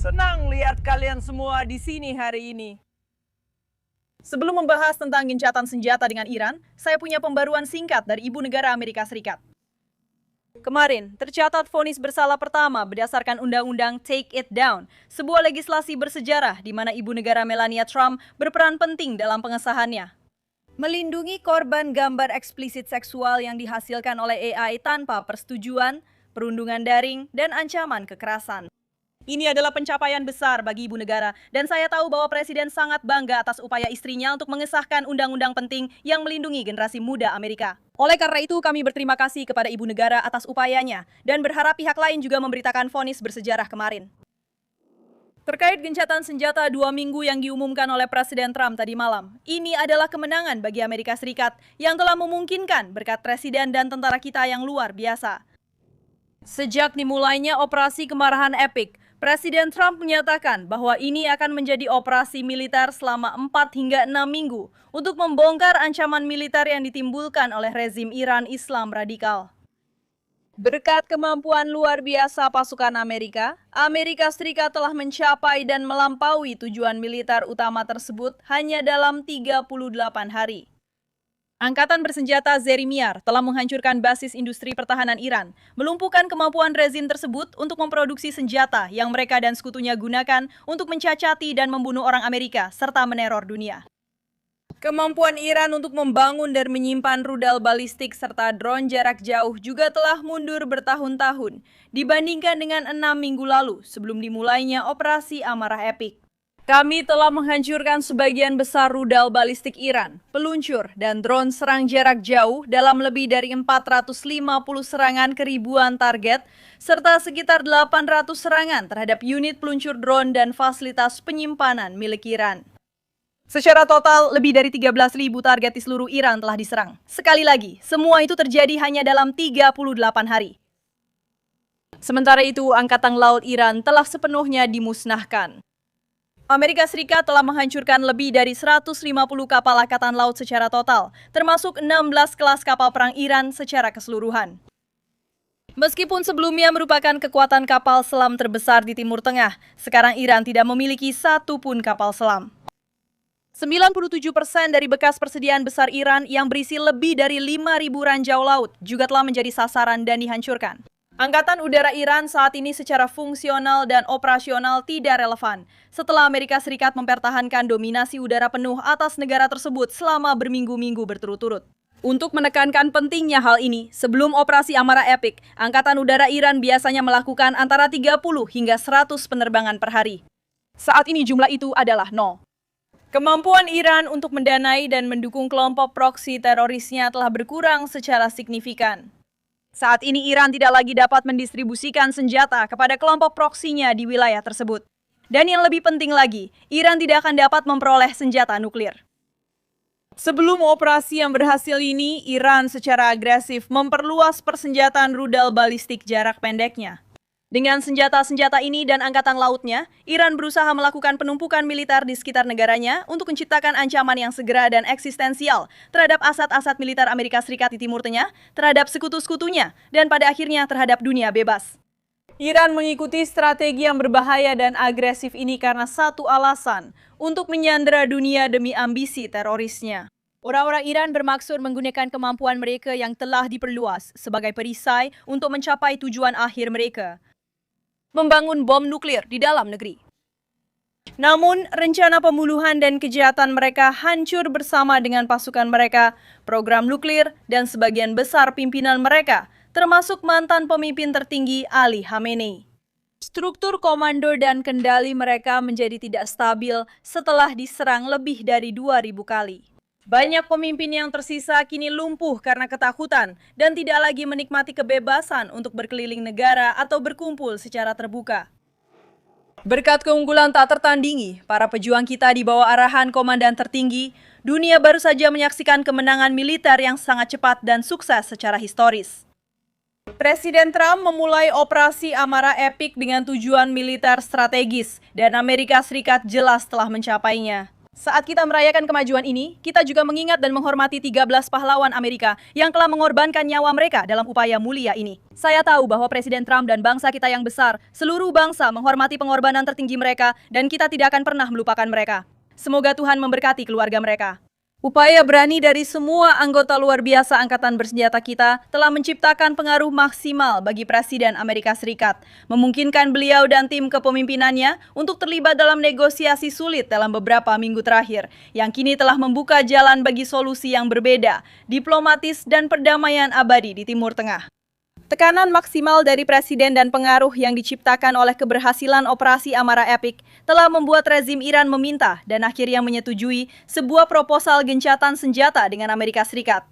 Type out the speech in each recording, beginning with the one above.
Senang lihat kalian semua di sini hari ini. Sebelum membahas tentang gencatan senjata dengan Iran, saya punya pembaruan singkat dari Ibu Negara Amerika Serikat. Kemarin, tercatat vonis bersalah pertama berdasarkan Undang-Undang Take It Down, sebuah legislasi bersejarah di mana Ibu Negara Melania Trump berperan penting dalam pengesahannya. Melindungi korban gambar eksplisit seksual yang dihasilkan oleh AI tanpa persetujuan, perundungan daring, dan ancaman kekerasan. Ini adalah pencapaian besar bagi Ibu Negara, dan saya tahu bahwa Presiden sangat bangga atas upaya istrinya untuk mengesahkan undang-undang penting yang melindungi generasi muda Amerika. Oleh karena itu, kami berterima kasih kepada Ibu Negara atas upayanya, dan berharap pihak lain juga memberitakan vonis bersejarah kemarin. Terkait gencatan senjata 2 minggu yang diumumkan oleh Presiden Trump tadi malam, ini adalah kemenangan bagi Amerika Serikat yang telah memungkinkan berkat Presiden dan tentara kita yang luar biasa. Sejak dimulainya operasi kemarahan Epic, Presiden Trump menyatakan bahwa ini akan menjadi operasi militer selama 4 hingga 6 minggu untuk membongkar ancaman militer yang ditimbulkan oleh rezim Iran Islam radikal. Berkat kemampuan luar biasa pasukan Amerika, Amerika Serikat telah mencapai dan melampaui tujuan militer utama tersebut hanya dalam 38 hari. Angkatan bersenjata Zerimiar telah menghancurkan basis industri pertahanan Iran, melumpuhkan kemampuan rezim tersebut untuk memproduksi senjata yang mereka dan sekutunya gunakan untuk mencacati dan membunuh orang Amerika serta meneror dunia. Kemampuan Iran untuk membangun dan menyimpan rudal balistik serta drone jarak jauh juga telah mundur bertahun-tahun dibandingkan dengan 6 minggu lalu sebelum dimulainya operasi Amarah Epic. Kami telah menghancurkan sebagian besar rudal balistik Iran, peluncur, dan drone serang jarak jauh dalam lebih dari 450 serangan ke ribuan target, serta sekitar 800 serangan terhadap unit peluncur drone dan fasilitas penyimpanan milik Iran. Secara total, lebih dari 13.000 target di seluruh Iran telah diserang. Sekali lagi, semua itu terjadi hanya dalam 38 hari. Sementara itu, Angkatan Laut Iran telah sepenuhnya dimusnahkan. Amerika Serikat telah menghancurkan lebih dari 150 kapal angkatan laut secara total, termasuk 16 kelas kapal perang Iran secara keseluruhan. Meskipun sebelumnya merupakan kekuatan kapal selam terbesar di Timur Tengah, sekarang Iran tidak memiliki satu pun kapal selam. 97% dari bekas persediaan besar Iran yang berisi lebih dari 5.000 ranjau laut juga telah menjadi sasaran dan dihancurkan. Angkatan Udara Iran saat ini secara fungsional dan operasional tidak relevan setelah Amerika Serikat mempertahankan dominasi udara penuh atas negara tersebut selama berminggu-minggu berturut-turut. Untuk menekankan pentingnya hal ini, sebelum operasi Amarah Epic, Angkatan Udara Iran biasanya melakukan antara 30 hingga 100 penerbangan per hari. Saat ini jumlah itu adalah 0. Kemampuan Iran untuk mendanai dan mendukung kelompok proksi terorisnya telah berkurang secara signifikan. Saat ini Iran tidak lagi dapat mendistribusikan senjata kepada kelompok proksinya di wilayah tersebut. Dan yang lebih penting lagi, Iran tidak akan dapat memperoleh senjata nuklir. Sebelum operasi yang berhasil ini, Iran secara agresif memperluas persenjataan rudal balistik jarak pendeknya. Dengan senjata-senjata ini dan angkatan lautnya, Iran berusaha melakukan penumpukan militer di sekitar negaranya untuk menciptakan ancaman yang segera dan eksistensial terhadap aset-aset militer Amerika Serikat di Timur Tengah, terhadap sekutu-sekutunya, dan pada akhirnya terhadap dunia bebas. Iran mengikuti strategi yang berbahaya dan agresif ini karena satu alasan, untuk menyandera dunia demi ambisi terorisnya. Orang-orang Iran bermaksud menggunakan kemampuan mereka yang telah diperluas sebagai perisai untuk mencapai tujuan akhir mereka, membangun bom nuklir di dalam negeri. Namun, rencana pembunuhan dan kejahatan mereka hancur bersama dengan pasukan mereka, program nuklir, dan sebagian besar pimpinan mereka, termasuk mantan pemimpin tertinggi Ali Khamenei. Struktur komando dan kendali mereka menjadi tidak stabil setelah diserang lebih dari 2.000 kali. Banyak pemimpin yang tersisa kini lumpuh karena ketakutan dan tidak lagi menikmati kebebasan untuk berkeliling negara atau berkumpul secara terbuka. Berkat keunggulan tak tertandingi, para pejuang kita di bawah arahan komandan tertinggi, dunia baru saja menyaksikan kemenangan militer yang sangat cepat dan sukses secara historis. Presiden Trump memulai operasi Amarah Epic dengan tujuan militer strategis dan Amerika Serikat jelas telah mencapainya. Saat kita merayakan kemajuan ini, kita juga mengingat dan menghormati 13 pahlawan Amerika yang telah mengorbankan nyawa mereka dalam upaya mulia ini. Saya tahu bahwa Presiden Trump dan bangsa kita yang besar, seluruh bangsa menghormati pengorbanan tertinggi mereka dan kita tidak akan pernah melupakan mereka. Semoga Tuhan memberkati keluarga mereka. Upaya berani dari semua anggota luar biasa Angkatan Bersenjata kita telah menciptakan pengaruh maksimal bagi Presiden Amerika Serikat, memungkinkan beliau dan tim kepemimpinannya untuk terlibat dalam negosiasi sulit dalam beberapa minggu terakhir, yang kini telah membuka jalan bagi solusi yang berbeda, diplomatis dan perdamaian abadi di Timur Tengah. Tekanan maksimal dari Presiden dan pengaruh yang diciptakan oleh keberhasilan operasi Amarah Epic telah membuat rezim Iran meminta dan akhirnya menyetujui sebuah proposal gencatan senjata dengan Amerika Serikat.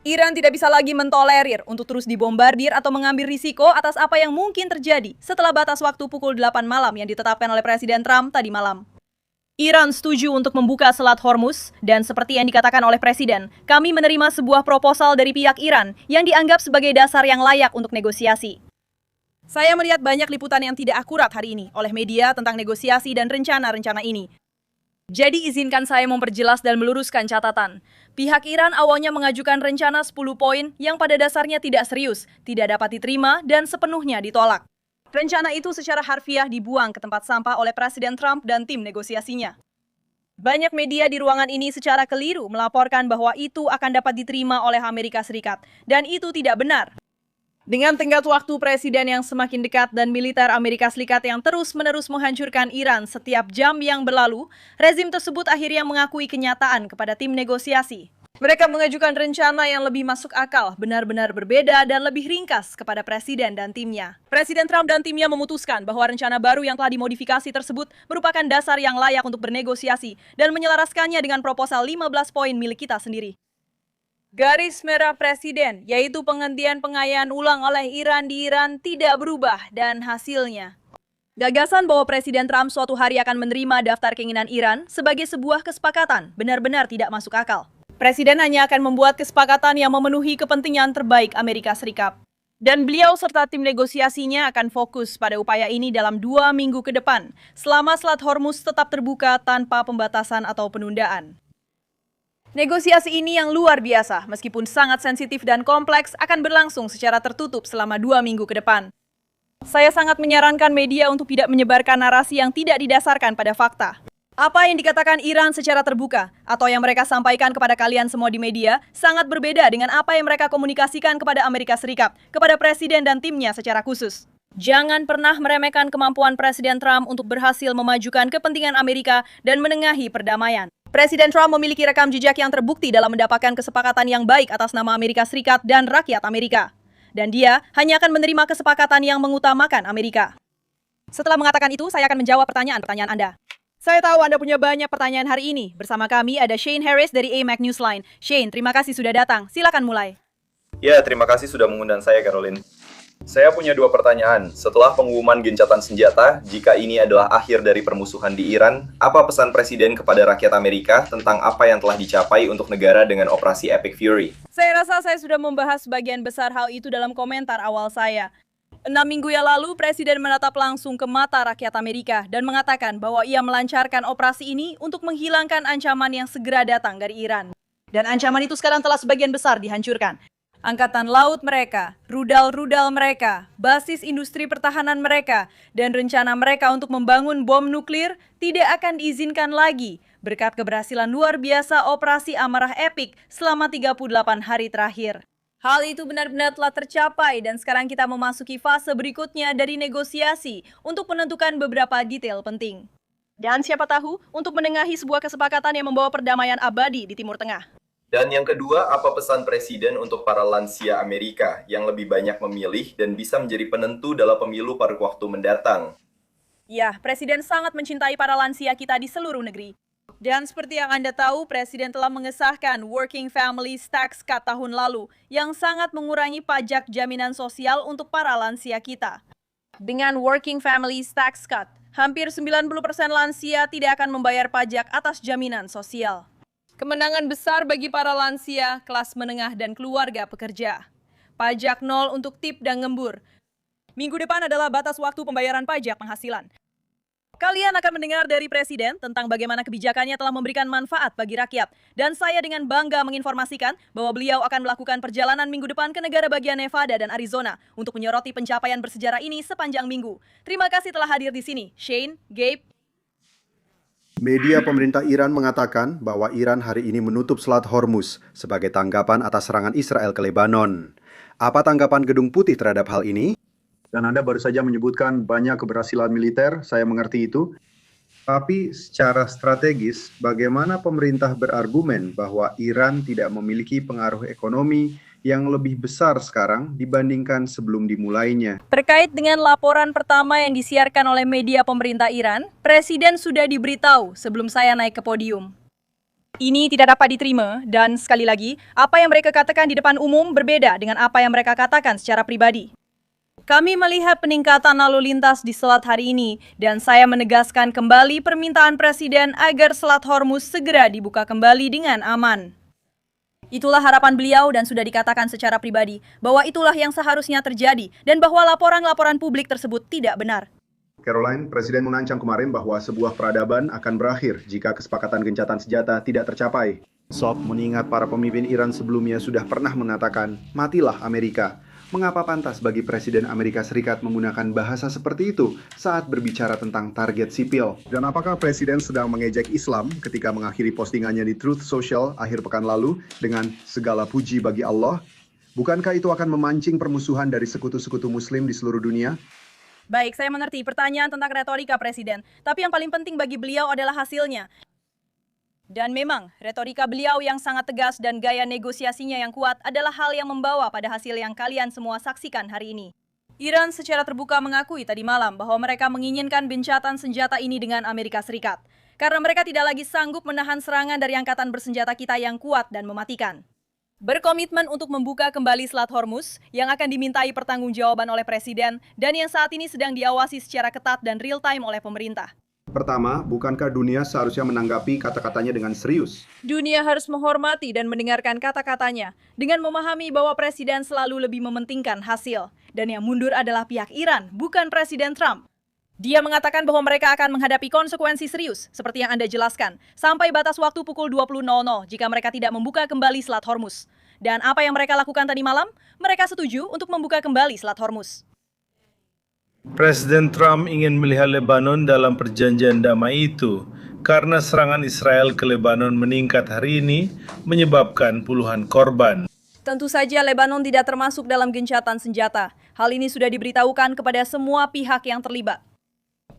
Iran tidak bisa lagi mentolerir untuk terus dibombardir atau mengambil risiko atas apa yang mungkin terjadi setelah batas waktu pukul 8 malam yang ditetapkan oleh Presiden Trump tadi malam. Iran setuju untuk membuka Selat Hormuz, dan seperti yang dikatakan oleh Presiden, kami menerima sebuah proposal dari pihak Iran yang dianggap sebagai dasar yang layak untuk negosiasi. Saya melihat banyak liputan yang tidak akurat hari ini oleh media tentang negosiasi dan rencana-rencana ini. Jadi izinkan saya memperjelas dan meluruskan catatan. Pihak Iran awalnya mengajukan rencana 10 poin yang pada dasarnya tidak serius, tidak dapat diterima, dan sepenuhnya ditolak. Rencana itu secara harfiah dibuang ke tempat sampah oleh Presiden Trump dan tim negosiasinya. Banyak media di ruangan ini secara keliru melaporkan bahwa itu akan dapat diterima oleh Amerika Serikat, dan itu tidak benar. Dengan tenggat waktu Presiden yang semakin dekat dan militer Amerika Serikat yang terus-menerus menghancurkan Iran setiap jam yang berlalu, rezim tersebut akhirnya mengakui kenyataan kepada tim negosiasi. Mereka mengajukan rencana yang lebih masuk akal, benar-benar berbeda dan lebih ringkas kepada Presiden dan timnya. Presiden Trump dan timnya memutuskan bahwa rencana baru yang telah dimodifikasi tersebut merupakan dasar yang layak untuk bernegosiasi dan menyelaraskannya dengan proposal 15 poin milik kita sendiri. Garis merah Presiden, yaitu penghentian pengayaan ulang oleh Iran di Iran, tidak berubah dan hasilnya. Gagasan bahwa Presiden Trump suatu hari akan menerima daftar keinginan Iran sebagai sebuah kesepakatan benar-benar tidak masuk akal. Presiden hanya akan membuat kesepakatan yang memenuhi kepentingan terbaik Amerika Serikat. Dan beliau serta tim negosiasinya akan fokus pada upaya ini dalam 2 minggu ke depan, selama Selat Hormuz tetap terbuka tanpa pembatasan atau penundaan. Negosiasi ini yang luar biasa, meskipun sangat sensitif dan kompleks, akan berlangsung secara tertutup selama 2 minggu ke depan. Saya sangat menyarankan media untuk tidak menyebarkan narasi yang tidak didasarkan pada fakta. Apa yang dikatakan Iran secara terbuka atau yang mereka sampaikan kepada kalian semua di media sangat berbeda dengan apa yang mereka komunikasikan kepada Amerika Serikat, kepada Presiden dan timnya secara khusus. Jangan pernah meremehkan kemampuan Presiden Trump untuk berhasil memajukan kepentingan Amerika dan menengahi perdamaian. Presiden Trump memiliki rekam jejak yang terbukti dalam mendapatkan kesepakatan yang baik atas nama Amerika Serikat dan rakyat Amerika. Dan dia hanya akan menerima kesepakatan yang mengutamakan Amerika. Setelah mengatakan itu, saya akan menjawab pertanyaan-pertanyaan Anda. Saya tahu Anda punya banyak pertanyaan hari ini. Bersama kami ada Shane Harris dari AMAC Newsline. Shane, terima kasih sudah datang. Silakan mulai. Ya, terima kasih sudah mengundang saya, Caroline. Saya punya 2 pertanyaan. Setelah pengumuman gencatan senjata, jika ini adalah akhir dari permusuhan di Iran, apa pesan Presiden kepada rakyat Amerika tentang apa yang telah dicapai untuk negara dengan operasi Epic Fury? Saya rasa saya sudah membahas sebagian besar hal itu dalam komentar awal saya. 6 minggu yang lalu, Presiden menatap langsung ke mata rakyat Amerika dan mengatakan bahwa ia melancarkan operasi ini untuk menghilangkan ancaman yang segera datang dari Iran. Dan ancaman itu sekarang telah sebagian besar dihancurkan. Angkatan laut mereka, rudal-rudal mereka, basis industri pertahanan mereka, dan rencana mereka untuk membangun bom nuklir tidak akan diizinkan lagi berkat keberhasilan luar biasa operasi Amarah Epic selama 38 hari terakhir. Hal itu benar-benar telah tercapai dan sekarang kita memasuki fase berikutnya dari negosiasi untuk menentukan beberapa detail penting. Dan siapa tahu untuk menengahi sebuah kesepakatan yang membawa perdamaian abadi di Timur Tengah. Dan yang kedua, apa pesan Presiden untuk para lansia Amerika yang lebih banyak memilih dan bisa menjadi penentu dalam pemilu pada waktu mendatang? Ya, Presiden sangat mencintai para lansia kita di seluruh negeri. Dan seperti yang Anda tahu, Presiden telah mengesahkan Working Families Tax Cut tahun lalu yang sangat mengurangi pajak jaminan sosial untuk para lansia kita. Dengan Working Families Tax Cut, hampir 90% lansia tidak akan membayar pajak atas jaminan sosial. Kemenangan besar bagi para lansia, kelas menengah, dan keluarga pekerja. Pajak 0 untuk tip dan ngembur. Minggu depan adalah batas waktu pembayaran pajak penghasilan. Kalian akan mendengar dari Presiden tentang bagaimana kebijakannya telah memberikan manfaat bagi rakyat. Dan saya dengan bangga menginformasikan bahwa beliau akan melakukan perjalanan minggu depan ke negara bagian Nevada dan Arizona untuk menyoroti pencapaian bersejarah ini sepanjang minggu. Terima kasih telah hadir di sini, Shane, Gabe. Media pemerintah Iran mengatakan bahwa Iran hari ini menutup Selat Hormuz sebagai tanggapan atas serangan Israel ke Lebanon. Apa tanggapan Gedung Putih terhadap hal ini? Dan Anda baru saja menyebutkan banyak keberhasilan militer, saya mengerti itu. Tapi secara strategis, bagaimana pemerintah berargumen bahwa Iran tidak memiliki pengaruh ekonomi yang lebih besar sekarang dibandingkan sebelum dimulainya? Terkait dengan laporan pertama yang disiarkan oleh media pemerintah Iran, Presiden sudah diberitahu sebelum saya naik ke podium. Ini tidak dapat diterima dan sekali lagi, apa yang mereka katakan di depan umum berbeda dengan apa yang mereka katakan secara pribadi. Kami melihat peningkatan lalu lintas di Selat hari ini dan saya menegaskan kembali permintaan Presiden agar Selat Hormuz segera dibuka kembali dengan aman. Itulah harapan beliau dan sudah dikatakan secara pribadi bahwa itulah yang seharusnya terjadi dan bahwa laporan-laporan publik tersebut tidak benar. Caroline, Presiden mengancam kemarin bahwa sebuah peradaban akan berakhir jika kesepakatan gencatan senjata tidak tercapai. Sok mengingat para pemimpin Iran sebelumnya sudah pernah mengatakan, matilah Amerika. Mengapa pantas bagi Presiden Amerika Serikat menggunakan bahasa seperti itu saat berbicara tentang target sipil? Dan apakah Presiden sedang mengejek Islam ketika mengakhiri postingannya di Truth Social akhir pekan lalu dengan segala puji bagi Allah? Bukankah itu akan memancing permusuhan dari sekutu-sekutu Muslim di seluruh dunia? Baik, saya mengerti pertanyaan tentang retorika Presiden, tapi yang paling penting bagi beliau adalah hasilnya. Dan memang, retorika beliau yang sangat tegas dan gaya negosiasinya yang kuat adalah hal yang membawa pada hasil yang kalian semua saksikan hari ini. Iran secara terbuka mengakui tadi malam bahwa mereka menginginkan gencatan senjata ini dengan Amerika Serikat. Karena mereka tidak lagi sanggup menahan serangan dari angkatan bersenjata kita yang kuat dan mematikan. Berkomitmen untuk membuka kembali Selat Hormuz yang akan dimintai pertanggungjawaban oleh Presiden dan yang saat ini sedang diawasi secara ketat dan real time oleh pemerintah. Pertama, bukankah dunia seharusnya menanggapi kata-katanya dengan serius? Dunia harus menghormati dan mendengarkan kata-katanya dengan memahami bahwa Presiden selalu lebih mementingkan hasil. Dan yang mundur adalah pihak Iran, bukan Presiden Trump. Dia mengatakan bahwa mereka akan menghadapi konsekuensi serius, seperti yang Anda jelaskan, sampai batas waktu pukul 20.00 jika mereka tidak membuka kembali Selat Hormuz. Dan apa yang mereka lakukan tadi malam? Mereka setuju untuk membuka kembali Selat Hormuz. Presiden Trump ingin melihat Lebanon dalam perjanjian damai itu karena serangan Israel ke Lebanon meningkat hari ini menyebabkan puluhan korban. Tentu saja Lebanon tidak termasuk dalam gencatan senjata. Hal ini sudah diberitahukan kepada semua pihak yang terlibat.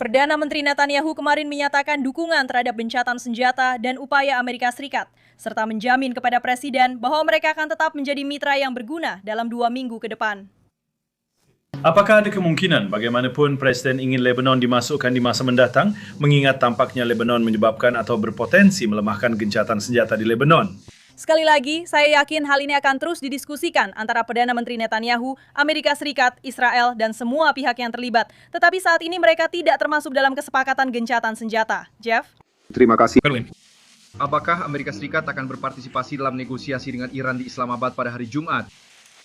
Perdana Menteri Netanyahu kemarin menyatakan dukungan terhadap gencatan senjata dan upaya Amerika Serikat, serta menjamin kepada Presiden bahwa mereka akan tetap menjadi mitra yang berguna dalam 2 minggu ke depan. Apakah ada kemungkinan bagaimanapun Presiden ingin Lebanon dimasukkan di masa mendatang, mengingat tampaknya Lebanon menyebabkan atau berpotensi melemahkan gencatan senjata di Lebanon? Sekali lagi, saya yakin hal ini akan terus didiskusikan antara Perdana Menteri Netanyahu, Amerika Serikat, Israel, dan semua pihak yang terlibat. Tetapi saat ini mereka tidak termasuk dalam kesepakatan gencatan senjata. Jeff? Terima kasih. Apakah Amerika Serikat akan berpartisipasi dalam negosiasi dengan Iran di Islamabad pada hari Jumat?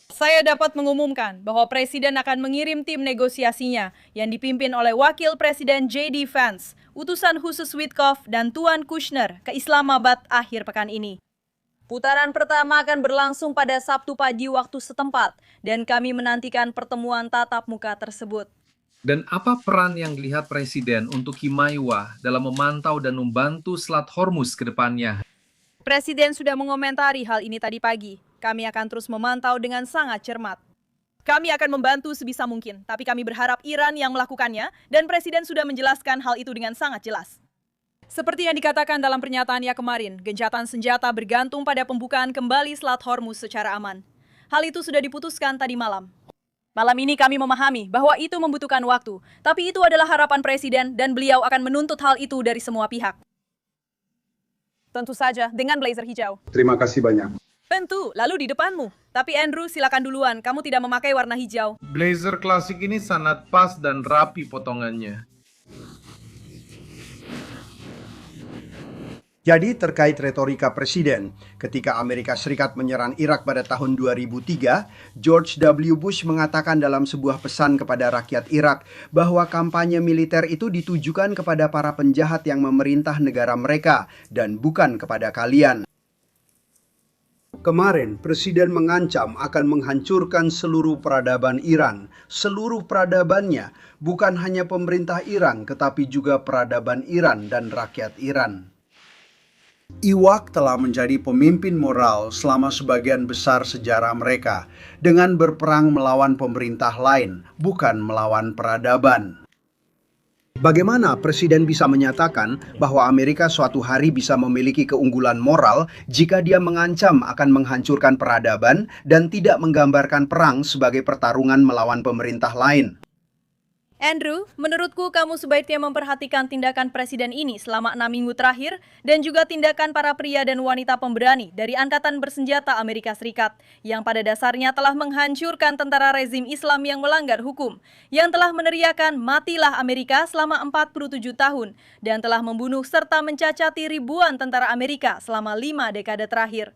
Saya dapat mengumumkan bahwa Presiden akan mengirim tim negosiasinya yang dipimpin oleh Wakil Presiden J.D. Vance, utusan khusus Witkoff, dan Tuan Kushner ke Islamabad akhir pekan ini. Putaran pertama akan berlangsung pada Sabtu pagi waktu setempat, dan kami menantikan pertemuan tatap muka tersebut. Dan apa peran yang dilihat Presiden untuk Himaiwa dalam memantau dan membantu Selat Hormuz ke depannya? Presiden sudah mengomentari hal ini tadi pagi. Kami akan terus memantau dengan sangat cermat. Kami akan membantu sebisa mungkin, tapi kami berharap Iran yang melakukannya, dan Presiden sudah menjelaskan hal itu dengan sangat jelas. Seperti yang dikatakan dalam pernyataannya kemarin, gencatan senjata bergantung pada pembukaan kembali Selat Hormuz secara aman. Hal itu sudah diputuskan tadi malam. Malam ini kami memahami bahwa itu membutuhkan waktu, tapi itu adalah harapan Presiden dan beliau akan menuntut hal itu dari semua pihak. Tentu saja dengan blazer hijau. Terima kasih banyak. Tentu, lalu di depanmu. Tapi Andrew, silakan duluan. Kamu tidak memakai warna hijau. Blazer klasik ini sangat pas dan rapi potongannya. Jadi terkait retorika presiden, ketika Amerika Serikat menyerang Irak pada tahun 2003, George W. Bush mengatakan dalam sebuah pesan kepada rakyat Irak bahwa kampanye militer itu ditujukan kepada para penjahat yang memerintah negara mereka dan bukan kepada kalian. Kemarin, Presiden mengancam akan menghancurkan seluruh peradaban Iran. Seluruh peradabannya, bukan hanya pemerintah Iran, tetapi juga peradaban Iran dan rakyat Iran. Iwak telah menjadi pemimpin moral selama sebagian besar sejarah mereka dengan berperang melawan pemerintah lain, bukan melawan peradaban. Bagaimana Presiden bisa menyatakan bahwa Amerika suatu hari bisa memiliki keunggulan moral jika dia mengancam akan menghancurkan peradaban dan tidak menggambarkan perang sebagai pertarungan melawan pemerintah lain? Andrew, menurutku kamu sebaiknya memperhatikan tindakan presiden ini selama 6 minggu terakhir dan juga tindakan para pria dan wanita pemberani dari Angkatan Bersenjata Amerika Serikat yang pada dasarnya telah menghancurkan tentara rezim Islam yang melanggar hukum, yang telah meneriakan matilah Amerika selama 47 tahun dan telah membunuh serta mencacati ribuan tentara Amerika selama 5 dekade terakhir.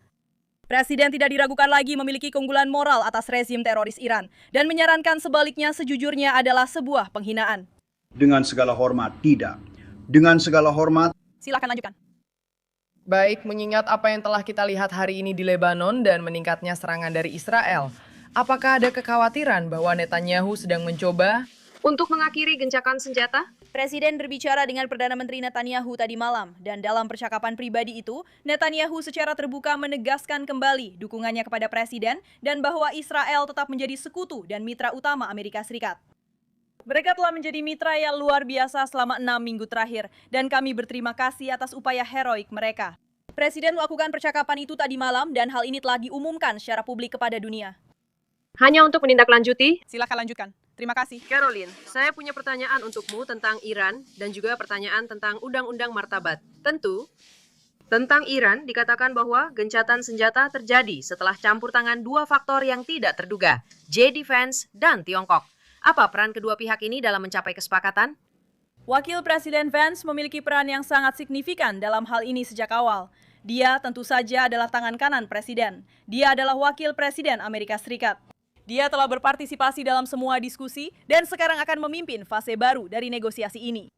Presiden tidak diragukan lagi memiliki keunggulan moral atas rezim teroris Iran dan menyarankan sebaliknya sejujurnya adalah sebuah penghinaan. Dengan segala hormat, tidak. Dengan segala hormat, Silakan lanjutkan. Baik, mengingat apa yang telah kita lihat hari ini di Lebanon dan meningkatnya serangan dari Israel, apakah ada kekhawatiran bahwa Netanyahu sedang mencoba untuk mengakhiri gencatan senjata? Presiden berbicara dengan Perdana Menteri Netanyahu tadi malam, dan dalam percakapan pribadi itu, Netanyahu secara terbuka menegaskan kembali dukungannya kepada Presiden dan bahwa Israel tetap menjadi sekutu dan mitra utama Amerika Serikat. Mereka telah menjadi mitra yang luar biasa selama 6 minggu terakhir, dan kami berterima kasih atas upaya heroik mereka. Presiden melakukan percakapan itu tadi malam, dan hal ini telah diumumkan secara publik kepada dunia. Hanya untuk menindaklanjuti? Silakan lanjutkan. Terima kasih. Caroline, saya punya pertanyaan untukmu tentang Iran dan juga pertanyaan tentang Undang-Undang Martabat. Tentu, tentang Iran dikatakan bahwa gencatan senjata terjadi setelah campur tangan dua faktor yang tidak terduga, J-D Vance dan Tiongkok. Apa peran kedua pihak ini dalam mencapai kesepakatan? Wakil Presiden Vance memiliki peran yang sangat signifikan dalam hal ini sejak awal. Dia tentu saja adalah tangan kanan Presiden. Dia adalah Wakil Presiden Amerika Serikat. Dia telah berpartisipasi dalam semua diskusi dan sekarang akan memimpin fase baru dari negosiasi ini.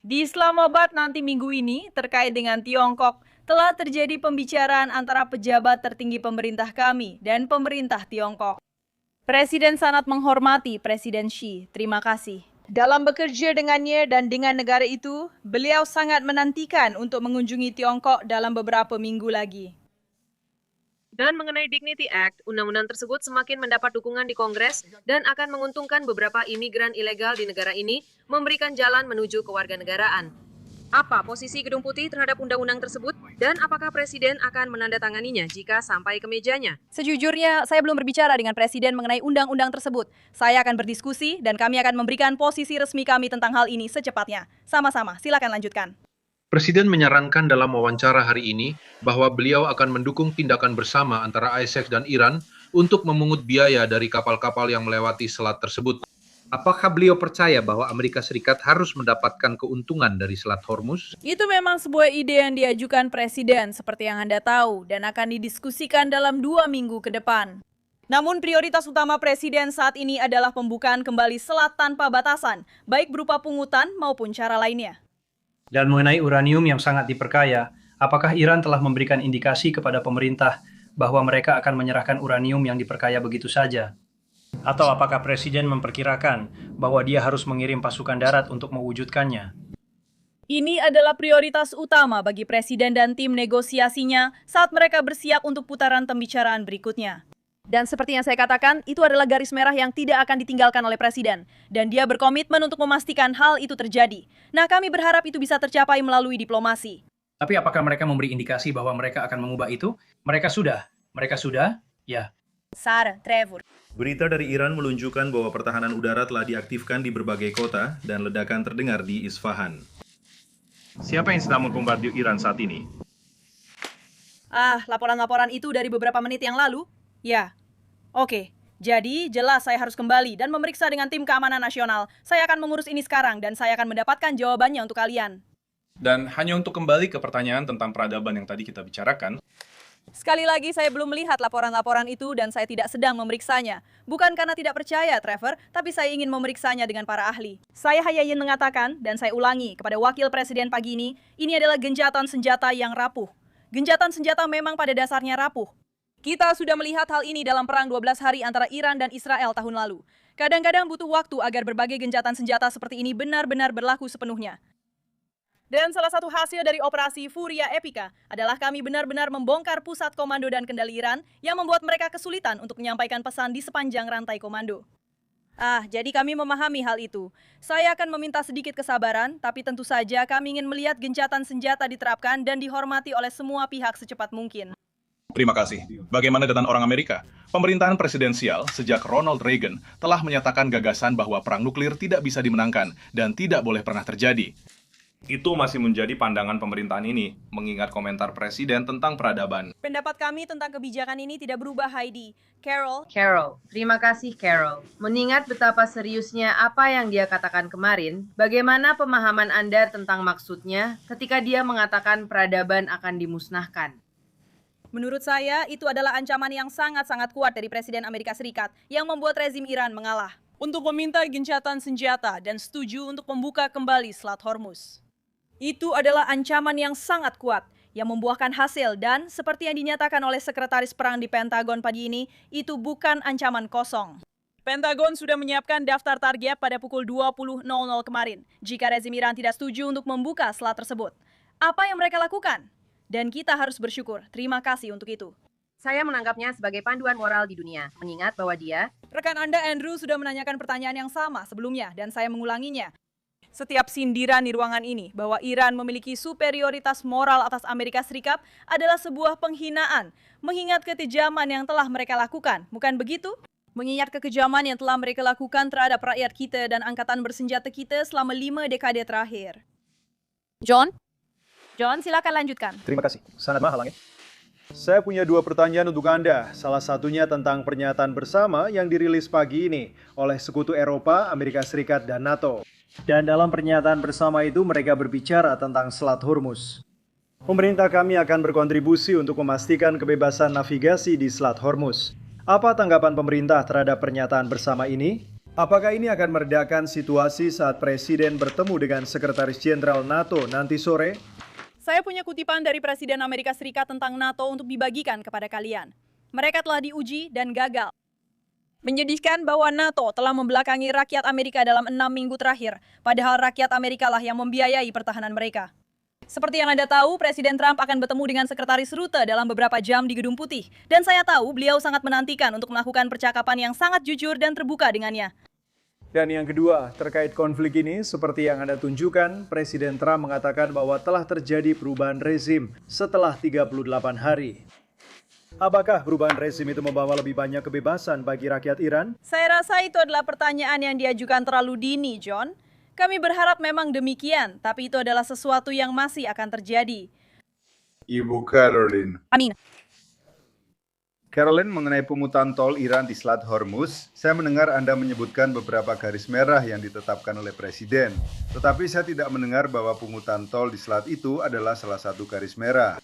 Di Islamabad nanti minggu ini terkait dengan Tiongkok, telah terjadi pembicaraan antara pejabat tertinggi pemerintah kami dan pemerintah Tiongkok. Presiden sangat menghormati Presiden Xi. Terima kasih. Dalam bekerja dengannya dan dengan negara itu, beliau sangat menantikan untuk mengunjungi Tiongkok dalam beberapa minggu lagi. Dan mengenai Dignity Act, undang-undang tersebut semakin mendapat dukungan di Kongres dan akan menguntungkan beberapa imigran ilegal di negara ini, memberikan jalan menuju kewarganegaraan. Apa posisi Gedung Putih terhadap undang-undang tersebut dan apakah Presiden akan menandatanganinya jika sampai ke mejanya? Sejujurnya, saya belum berbicara dengan Presiden mengenai undang-undang tersebut. Saya akan berdiskusi dan kami akan memberikan posisi resmi kami tentang hal ini secepatnya. Sama-sama, silakan lanjutkan. Presiden menyarankan dalam wawancara hari ini bahwa beliau akan mendukung tindakan bersama antara ISAF dan Iran untuk memungut biaya dari kapal-kapal yang melewati selat tersebut. Apakah beliau percaya bahwa Amerika Serikat harus mendapatkan keuntungan dari Selat Hormuz? Itu memang sebuah ide yang diajukan Presiden seperti yang Anda tahu dan akan didiskusikan dalam 2 minggu ke depan. Namun prioritas utama Presiden saat ini adalah pembukaan kembali selat tanpa batasan, baik berupa pungutan maupun cara lainnya. Dan mengenai uranium yang sangat diperkaya, apakah Iran telah memberikan indikasi kepada pemerintah bahwa mereka akan menyerahkan uranium yang diperkaya begitu saja? Atau apakah Presiden memperkirakan bahwa dia harus mengirim pasukan darat untuk mewujudkannya? Ini adalah prioritas utama bagi Presiden dan tim negosiasinya saat mereka bersiap untuk putaran pembicaraan berikutnya. Dan seperti yang saya katakan, itu adalah garis merah yang tidak akan ditinggalkan oleh Presiden. Dan dia berkomitmen untuk memastikan hal itu terjadi. Nah, kami berharap itu bisa tercapai melalui diplomasi. Tapi apakah mereka memberi indikasi bahwa mereka akan mengubah itu? Mereka sudah, ya. Sarah, Trevor. Berita dari Iran menunjukkan bahwa pertahanan udara telah diaktifkan di berbagai kota dan ledakan terdengar di Isfahan. Siapa yang sedang membombardir Iran saat ini? Laporan-laporan itu dari beberapa menit yang lalu? Ya. Oke. Jadi, jelas saya harus kembali dan memeriksa dengan tim keamanan nasional. Saya akan mengurus ini sekarang dan saya akan mendapatkan jawabannya untuk kalian. Dan hanya untuk kembali ke pertanyaan tentang peradaban yang tadi kita bicarakan, Sekali lagi, saya belum melihat laporan-laporan itu dan saya tidak sedang memeriksanya. Bukan karena tidak percaya, Trevor, tapi saya ingin memeriksanya dengan para ahli. Saya hanya ingin mengatakan, dan saya ulangi kepada Wakil Presiden pagi ini adalah gencatan senjata yang rapuh. Gencatan senjata memang pada dasarnya rapuh. Kita sudah melihat hal ini dalam perang 12 hari antara Iran dan Israel tahun lalu. Kadang-kadang butuh waktu agar berbagai gencatan senjata seperti ini benar-benar berlaku sepenuhnya. Dan salah satu hasil dari operasi Furia Epica adalah kami benar-benar membongkar pusat komando dan kendali Iran yang membuat mereka kesulitan untuk menyampaikan pesan di sepanjang rantai komando. Jadi kami memahami hal itu. Saya akan meminta sedikit kesabaran, tapi tentu saja kami ingin melihat gencatan senjata diterapkan dan dihormati oleh semua pihak secepat mungkin. terima kasih. Bagaimana dengan orang Amerika? Pemerintahan presidensial sejak Ronald Reagan telah menyatakan gagasan bahwa perang nuklir tidak bisa dimenangkan dan tidak boleh pernah terjadi. Itu masih menjadi pandangan pemerintahan ini, mengingat komentar presiden tentang peradaban. Pendapat kami tentang kebijakan ini tidak berubah, Heidi. Carol, Terima kasih Carol. Mengingat betapa seriusnya apa yang dia katakan kemarin, bagaimana pemahaman Anda tentang maksudnya ketika dia mengatakan peradaban akan dimusnahkan? menurut saya itu adalah ancaman yang sangat-sangat kuat dari Presiden Amerika Serikat yang membuat rezim Iran mengalah. Untuk meminta gencatan senjata dan setuju untuk membuka kembali Selat Hormuz. Itu adalah ancaman yang sangat kuat, yang membuahkan hasil dan seperti yang dinyatakan oleh Sekretaris Perang di Pentagon pagi ini, itu bukan ancaman kosong. Pentagon sudah menyiapkan daftar target pada pukul 20.00 kemarin, jika rezim Iran tidak setuju untuk membuka selat tersebut. Apa yang mereka lakukan? Dan kita harus bersyukur, terima kasih untuk itu. Saya menganggapnya sebagai panduan moral di dunia, mengingat bahwa dia... Rekan Anda Andrew sudah menanyakan pertanyaan yang sama sebelumnya dan saya mengulanginya. Setiap sindiran di ruangan ini bahwa Iran memiliki superioritas moral atas Amerika Serikat adalah sebuah penghinaan, mengingat kekejaman yang telah mereka lakukan, bukan begitu? Mengingat kekejaman yang telah mereka lakukan terhadap rakyat kita dan angkatan bersenjata kita selama 5 dekade terakhir. John, silakan lanjutkan. Terima kasih. Sangat mahal, ya. Saya punya 2 pertanyaan untuk Anda. Salah satunya tentang pernyataan bersama yang dirilis pagi ini oleh Sekutu Eropa, Amerika Serikat, dan NATO. Dan dalam pernyataan bersama itu mereka berbicara tentang Selat Hormuz. Pemerintah kami akan berkontribusi untuk memastikan kebebasan navigasi di Selat Hormuz. Apa tanggapan pemerintah terhadap pernyataan bersama ini? Apakah ini akan meredakan situasi saat Presiden bertemu dengan Sekretaris Jenderal NATO nanti sore? Saya punya kutipan dari Presiden Amerika Serikat tentang NATO untuk dibagikan kepada kalian. Mereka telah diuji dan gagal. Menyedihkan bahwa NATO telah membelakangi rakyat Amerika dalam 6 minggu terakhir, padahal rakyat Amerika lah yang membiayai pertahanan mereka. Seperti yang Anda tahu, Presiden Trump akan bertemu dengan Sekretaris Rute dalam beberapa jam di Gedung Putih. Dan saya tahu beliau sangat menantikan untuk melakukan percakapan yang sangat jujur dan terbuka dengannya. Dan yang kedua, terkait konflik ini, seperti yang Anda tunjukkan, Presiden Trump mengatakan bahwa telah terjadi perubahan rezim setelah 38 hari. Apakah perubahan rezim itu membawa lebih banyak kebebasan bagi rakyat Iran? Saya rasa itu adalah pertanyaan yang diajukan terlalu dini, John. Kami berharap memang demikian, tapi itu adalah sesuatu yang masih akan terjadi. Ibu Caroline. Amin. Caroline, mengenai pungutan tol Iran di Selat Hormuz, saya mendengar Anda menyebutkan beberapa garis merah yang ditetapkan oleh Presiden. Tetapi saya tidak mendengar bahwa pungutan tol di selat itu adalah salah satu garis merah.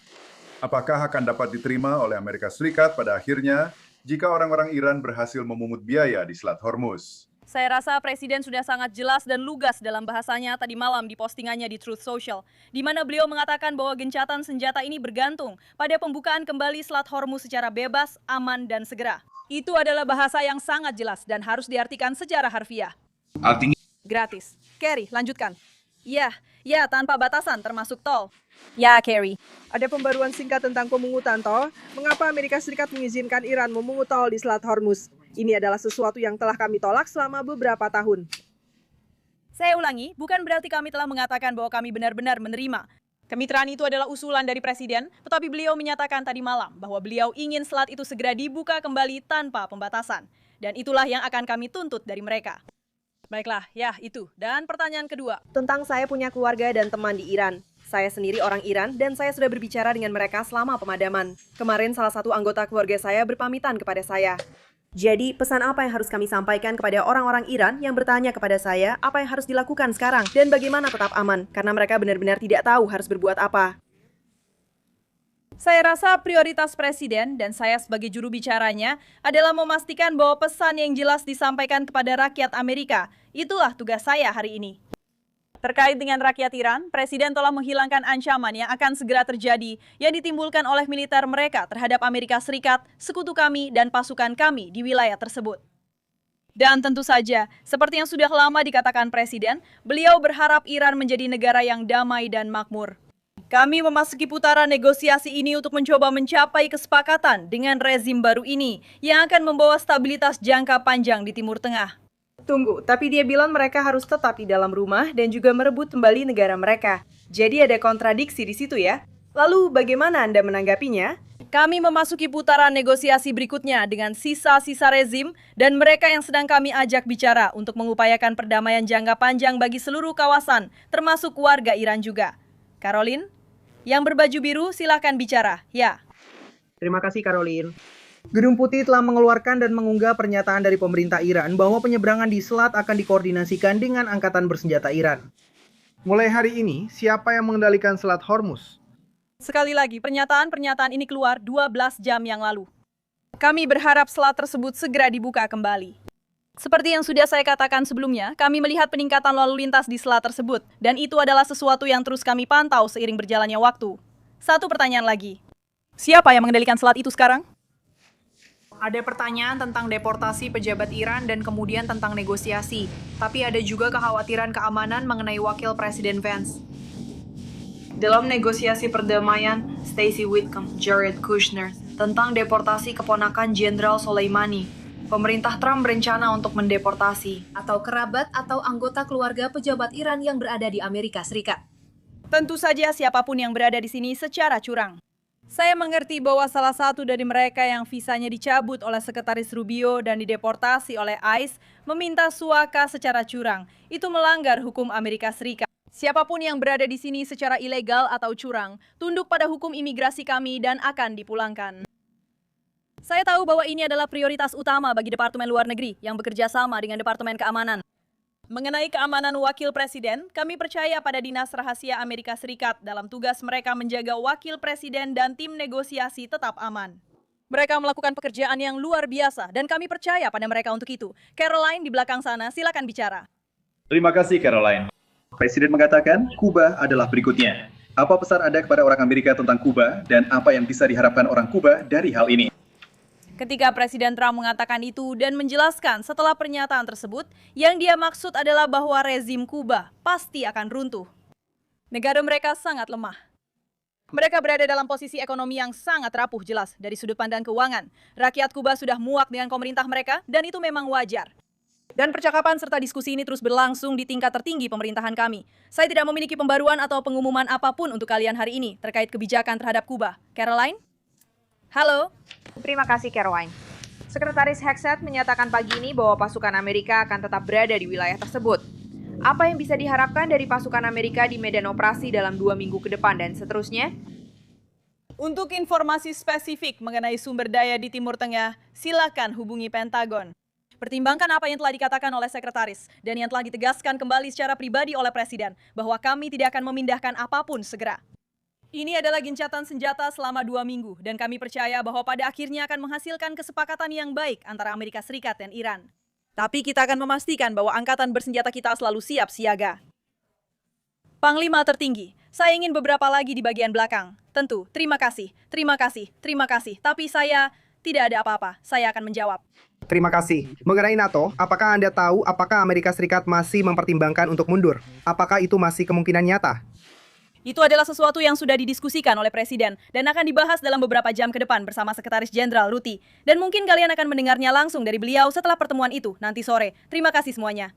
Apakah akan dapat diterima oleh Amerika Serikat pada akhirnya jika orang-orang Iran berhasil memungut biaya di Selat Hormuz? Saya rasa Presiden sudah sangat jelas dan lugas dalam bahasanya tadi malam di postingannya di Truth Social, di mana beliau mengatakan bahwa gencatan senjata ini bergantung pada pembukaan kembali Selat Hormuz secara bebas, aman, dan segera. Itu adalah bahasa yang sangat jelas dan harus diartikan secara harfiah. Artinya Gratis. Carrie, lanjutkan. Ya, tanpa batasan termasuk tol. Ya, Carrie. Ada pembaruan singkat tentang pemungutan tol. Mengapa Amerika Serikat mengizinkan Iran memungut tol di Selat Hormuz? Ini adalah sesuatu yang telah kami tolak selama beberapa tahun. Saya ulangi, bukan berarti kami telah mengatakan bahwa kami benar-benar menerima. Kemitraan itu adalah usulan dari Presiden, tetapi beliau menyatakan tadi malam bahwa beliau ingin selat itu segera dibuka kembali tanpa pembatasan. Dan itulah yang akan kami tuntut dari mereka. Baiklah, ya itu. Dan pertanyaan kedua. Tentang saya punya keluarga dan teman di Iran. Saya sendiri orang Iran dan saya sudah berbicara dengan mereka selama pemadaman. Kemarin salah satu anggota keluarga saya berpamitan kepada saya. Jadi, pesan apa yang harus kami sampaikan kepada orang-orang Iran yang bertanya kepada saya apa yang harus dilakukan sekarang dan bagaimana tetap aman, karena mereka benar-benar tidak tahu harus berbuat apa. Saya rasa prioritas Presiden dan saya sebagai juru bicaranya adalah memastikan bahwa pesan yang jelas disampaikan kepada rakyat Amerika. Itulah tugas saya hari ini. Terkait dengan rakyat Iran, Presiden telah menghilangkan ancaman yang akan segera terjadi yang ditimbulkan oleh militer mereka terhadap Amerika Serikat, sekutu kami, dan pasukan kami di wilayah tersebut. Dan tentu saja, seperti yang sudah lama dikatakan Presiden, beliau berharap Iran menjadi negara yang damai dan makmur. Kami memasuki putaran negosiasi ini untuk mencoba mencapai kesepakatan dengan rezim baru ini yang akan membawa stabilitas jangka panjang di Timur Tengah. Tunggu, tapi dia bilang mereka harus tetap di dalam rumah dan juga merebut kembali negara mereka. Jadi ada kontradiksi di situ ya. Lalu bagaimana Anda menanggapinya? Kami memasuki putaran negosiasi berikutnya dengan sisa-sisa rezim dan mereka yang sedang kami ajak bicara untuk mengupayakan perdamaian jangka panjang bagi seluruh kawasan, termasuk warga Iran juga. Caroline, yang berbaju biru silakan bicara. Ya. Terima kasih, Caroline. Gedung Putih telah mengeluarkan dan mengunggah pernyataan dari pemerintah Iran bahwa penyeberangan di selat akan dikoordinasikan dengan angkatan bersenjata Iran. Mulai hari ini, siapa yang mengendalikan Selat Hormuz? Sekali lagi, pernyataan ini keluar 12 jam yang lalu. Kami berharap selat tersebut segera dibuka kembali. Seperti yang sudah saya katakan sebelumnya, kami melihat peningkatan lalu lintas di selat tersebut, dan itu adalah sesuatu yang terus kami pantau seiring berjalannya waktu. Satu pertanyaan lagi. Siapa yang mengendalikan selat itu sekarang? Ada pertanyaan tentang deportasi pejabat Iran dan kemudian tentang negosiasi. Tapi ada juga kekhawatiran keamanan mengenai Wakil Presiden Vance. Dalam negosiasi perdamaian, Stacey Whitcomb, Jared Kushner, tentang deportasi keponakan Jenderal Soleimani, pemerintah Trump berencana untuk mendeportasi atau kerabat atau anggota keluarga pejabat Iran yang berada di Amerika Serikat. Tentu saja siapapun yang berada di sini secara curang. Saya mengerti bahwa salah satu dari mereka yang visanya dicabut oleh Sekretaris Rubio dan dideportasi oleh ICE meminta suaka secara curang. Itu melanggar hukum Amerika Serikat. Siapapun yang berada di sini secara ilegal atau curang, tunduk pada hukum imigrasi kami dan akan dipulangkan. Saya tahu bahwa ini adalah prioritas utama bagi Departemen Luar Negeri yang bekerja sama dengan Departemen Keamanan. Mengenai keamanan Wakil Presiden, kami percaya pada Dinas Rahasia Amerika Serikat dalam tugas mereka menjaga Wakil Presiden dan tim negosiasi tetap aman. Mereka melakukan pekerjaan yang luar biasa dan kami percaya pada mereka untuk itu. Caroline di belakang sana, silakan bicara. Terima kasih, Caroline. Presiden mengatakan Kuba adalah berikutnya. Apa pesan Anda kepada orang Amerika tentang Kuba dan apa yang bisa diharapkan orang Kuba dari hal ini? Ketika Presiden Trump mengatakan itu dan menjelaskan setelah pernyataan tersebut, yang dia maksud adalah bahwa rezim Kuba pasti akan runtuh. Negara mereka sangat lemah. Mereka berada dalam posisi ekonomi yang sangat rapuh jelas dari sudut pandang keuangan. Rakyat Kuba sudah muak dengan pemerintah mereka dan itu memang wajar. Dan percakapan serta diskusi ini terus berlangsung di tingkat tertinggi pemerintahan kami. Saya tidak memiliki pembaruan atau pengumuman apapun untuk kalian hari ini terkait kebijakan terhadap Kuba. Caroline? Halo? Terima kasih, Caroline. Sekretaris Hexet menyatakan pagi ini bahwa pasukan Amerika akan tetap berada di wilayah tersebut. Apa yang bisa diharapkan dari pasukan Amerika di medan operasi dalam 2 minggu ke depan dan seterusnya? Untuk informasi spesifik mengenai sumber daya di Timur Tengah, silakan hubungi Pentagon. Pertimbangkan apa yang telah dikatakan oleh Sekretaris dan yang telah ditegaskan kembali secara pribadi oleh Presiden bahwa kami tidak akan memindahkan apapun segera. Ini adalah gencatan senjata selama 2 minggu dan kami percaya bahwa pada akhirnya akan menghasilkan kesepakatan yang baik antara Amerika Serikat dan Iran. Tapi kita akan memastikan bahwa angkatan bersenjata kita selalu siap siaga. Panglima tertinggi, saya ingin beberapa lagi di bagian belakang. Tentu, terima kasih. Tapi saya tidak ada apa-apa, saya akan menjawab. Terima kasih. Mengenai NATO, apakah Anda tahu apakah Amerika Serikat masih mempertimbangkan untuk mundur? Apakah itu masih kemungkinan nyata? Itu adalah sesuatu yang sudah didiskusikan oleh Presiden dan akan dibahas dalam beberapa jam ke depan bersama Sekretaris Jenderal Ruti. Dan mungkin kalian akan mendengarnya langsung dari beliau setelah pertemuan itu nanti sore. Terima kasih semuanya.